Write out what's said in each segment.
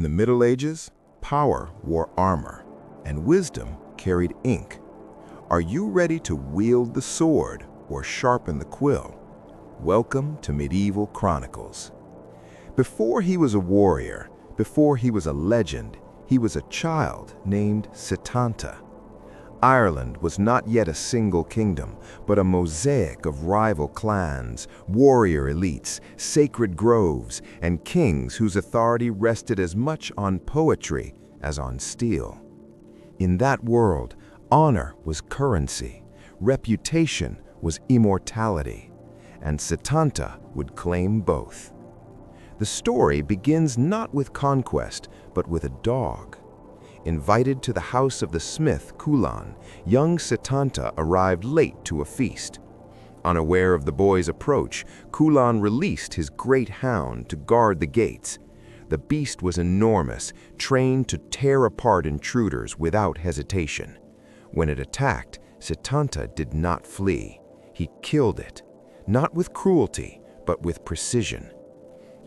the Middle Ages, power wore armor, and wisdom carried ink. Are you ready to wield the sword or sharpen the quill? Welcome to Medieval Chronicles. Before he was a warrior, before he was a legend, he was a child named Setanta. Ireland was not yet a single kingdom, but a mosaic of rival clans, warrior elites, sacred groves, and kings whose authority rested as much on poetry as on steel. In that world, honor was currency, reputation was immortality, and Setanta would claim both. The story begins not with conquest, but with a dog. Invited to the house of the smith Chulainn, young Setanta arrived late to a feast. Unaware of the boy's approach, Chulainn released his great hound to guard the gates. The beast was enormous, trained to tear apart intruders without hesitation. When it attacked, Setanta did not flee. He killed it, not with cruelty, but with precision.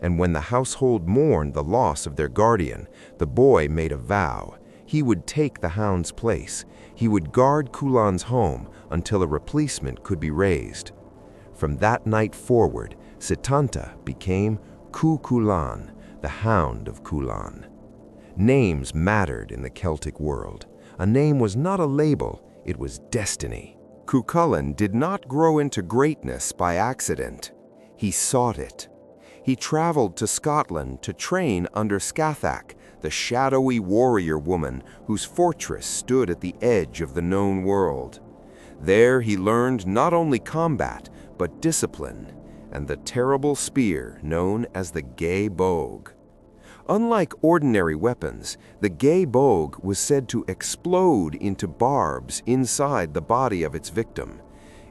And when the household mourned the loss of their guardian, the boy made a vow. He would take the hound's place. He would guard Chulainn's home until a replacement could be raised. From that night forward, Setanta became Cú Chulainn, the Hound of Chulainn. Names mattered in the Celtic world. A name was not a label, it was destiny. Cú Chulainn did not grow into greatness by accident. He sought it. He traveled to Scotland to train under Scathach, the shadowy warrior woman whose fortress stood at the edge of the known world. There he learned not only combat, but discipline, and the terrible spear known as the gay bogue. Unlike ordinary weapons, the gay bogue was said to explode into barbs inside the body of its victim.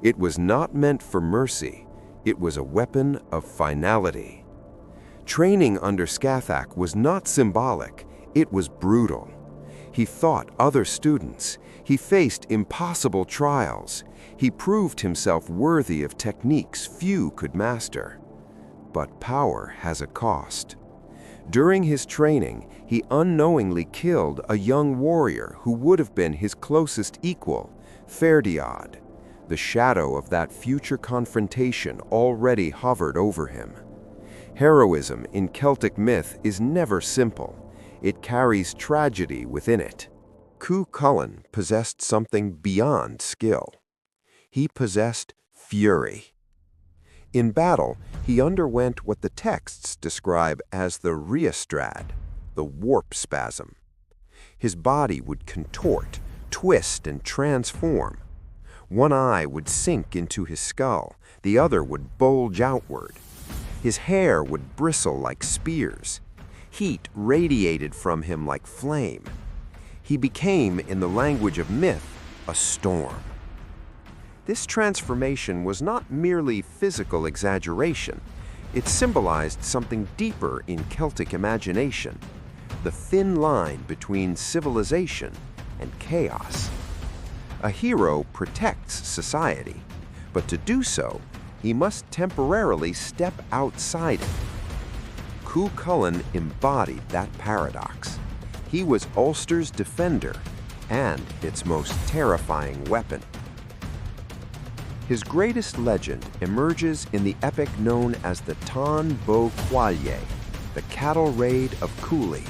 It was not meant for mercy. It was a weapon of finality. Training under Scathach was not symbolic, it was brutal. He fought other students. He faced impossible trials. He proved himself worthy of techniques few could master. But power has a cost. During his training, he unknowingly killed a young warrior who would have been his closest equal, Ferdiad. The shadow of that future confrontation already hovered over him. Heroism in Celtic myth is never simple. It carries tragedy within it. Cú Chulainn possessed something beyond skill. He possessed fury. In battle, he underwent what the texts describe as the ríastrad, the warp spasm. His body would contort, twist, and transform. One eye would sink into his skull, the other would bulge outward. His hair would bristle like spears. Heat radiated from him like flame. He became, in the language of myth, a storm. This transformation was not merely physical exaggeration. It symbolized something deeper in Celtic imagination, the thin line between civilization and chaos. A hero protects society, but to do so, he must temporarily step outside it. Cú Chulainn embodied that paradox. He was Ulster's defender and its most terrifying weapon. His greatest legend emerges in the epic known as the Tan Bo Cuaille, the cattle raid of Cooley.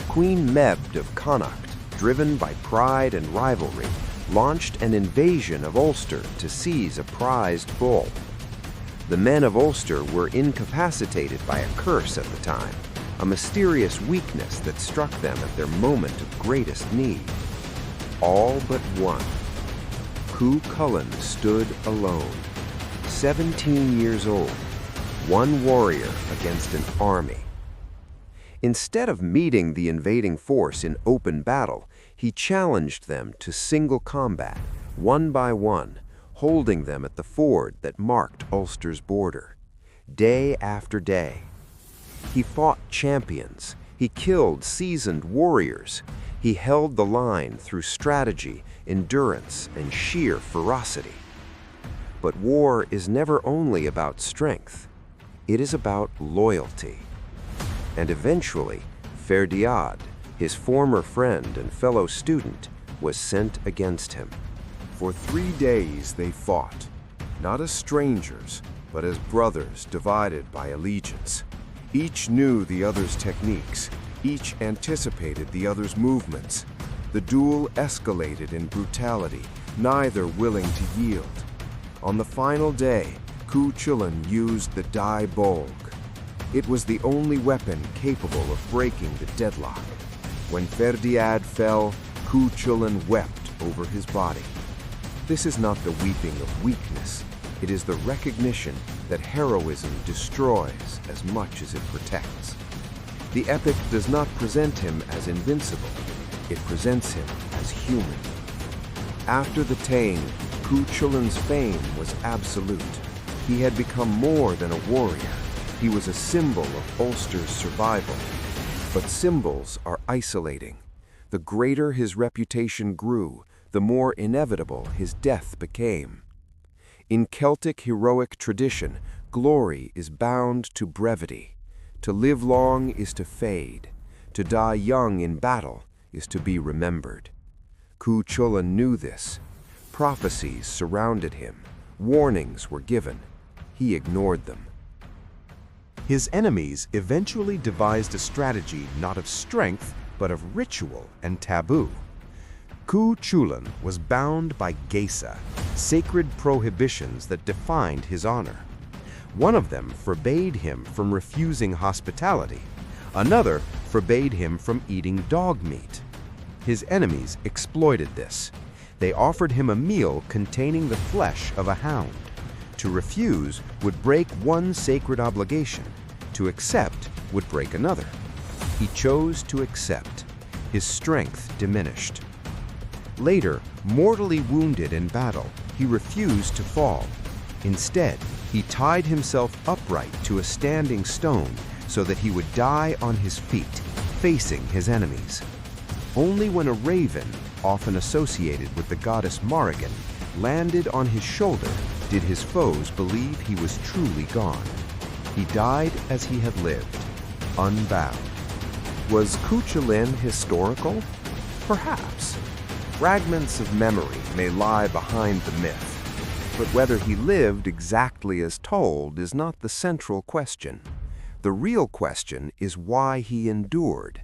Queen Mebd of Connacht, driven by pride and rivalry, launched an invasion of Ulster to seize a prized bull. The men of Ulster were incapacitated by a curse at the time, a mysterious weakness that struck them at their moment of greatest need. All but one. Cú Chulainn stood alone, 17 years old, one warrior against an army. Instead of meeting the invading force in open battle, he challenged them to single combat, one by one, holding them at the ford that marked Ulster's border. Day after day, he fought champions. He killed seasoned warriors. He held the line through strategy, endurance, and sheer ferocity. But war is never only about strength. It is about loyalty. And eventually, Ferdiad, his former friend and fellow student, was sent against him. For 3 days they fought, not as strangers, but as brothers divided by allegiance. Each knew the other's techniques, each anticipated the other's movements. The duel escalated in brutality, neither willing to yield. On the final day, Cú Chulainn used the dai bolg. It was the only weapon capable of breaking the deadlock. When Ferdiad fell, Cú Chulainn wept over his body. This is not the weeping of weakness. It is the recognition that heroism destroys as much as it protects. The epic does not present him as invincible. It presents him as human. After the Táin, Cú Chulainn's fame was absolute. He had become more than a warrior. He was a symbol of Ulster's survival. But symbols are isolating. The greater his reputation grew, the more inevitable his death became. In Celtic heroic tradition, glory is bound to brevity. To live long is to fade. To die young in battle is to be remembered. Cú Chulainn knew this. Prophecies surrounded him. Warnings were given. He ignored them. His enemies eventually devised a strategy not of strength, but of ritual and taboo. Cú Chulainn was bound by geasa, sacred prohibitions that defined his honor. One of them forbade him from refusing hospitality. Another forbade him from eating dog meat. His enemies exploited this. They offered him a meal containing the flesh of a hound. To refuse would break one sacred obligation. To accept would break another. He chose to accept. His strength diminished. Later, mortally wounded in battle, he refused to fall. Instead, he tied himself upright to a standing stone so that he would die on his feet, facing his enemies. Only when a raven, often associated with the goddess Morrigan, landed on his shoulder did his foes believe he was truly gone. He died as he had lived, unbound. Was Cú Chulainn historical? Perhaps. Fragments of memory may lie behind the myth, but whether he lived exactly as told is not the central question. The real question is why he endured.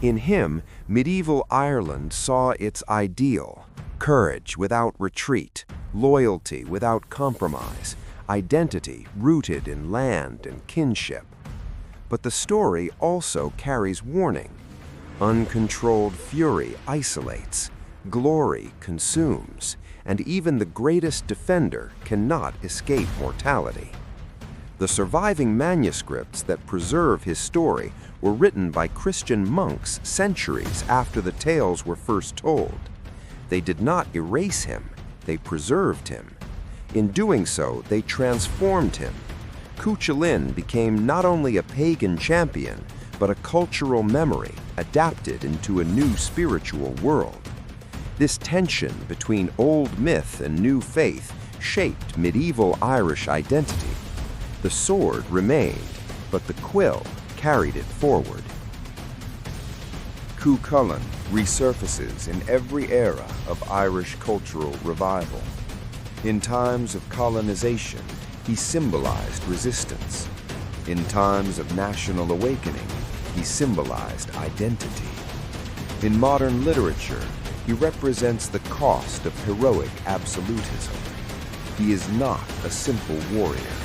In him, medieval Ireland saw its ideal: courage without retreat, loyalty without compromise, identity rooted in land and kinship. But the story also carries warning. Uncontrolled fury isolates. Glory consumes, and even the greatest defender cannot escape mortality. The surviving manuscripts that preserve his story were written by Christian monks centuries after the tales were first told. They did not erase him, they preserved him. In doing so, they transformed him. Cú Chulainn became not only a pagan champion, but a cultural memory adapted into a new spiritual world. This tension between old myth and new faith shaped medieval Irish identity. The sword remained, but the quill carried it forward. Cú Chulainn resurfaces in every era of Irish cultural revival. In times of colonization, he symbolized resistance. In times of national awakening, he symbolized identity. In modern literature, he represents the cost of heroic absolutism. He is not a simple warrior.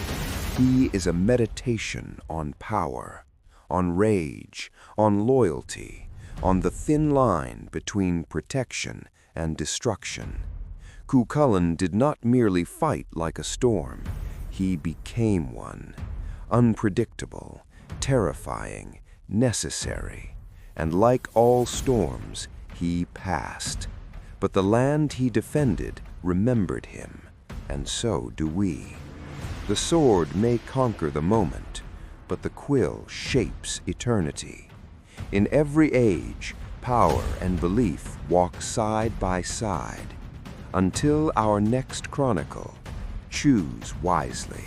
He is a meditation on power, on rage, on loyalty, on the thin line between protection and destruction. Cú Chulainn did not merely fight like a storm. He became one. Unpredictable, terrifying, necessary. And like all storms, he passed. But the land he defended remembered him, and so do we. The sword may conquer the moment, but the quill shapes eternity. In every age, power and belief walk side by side. Until our next chronicle, choose wisely.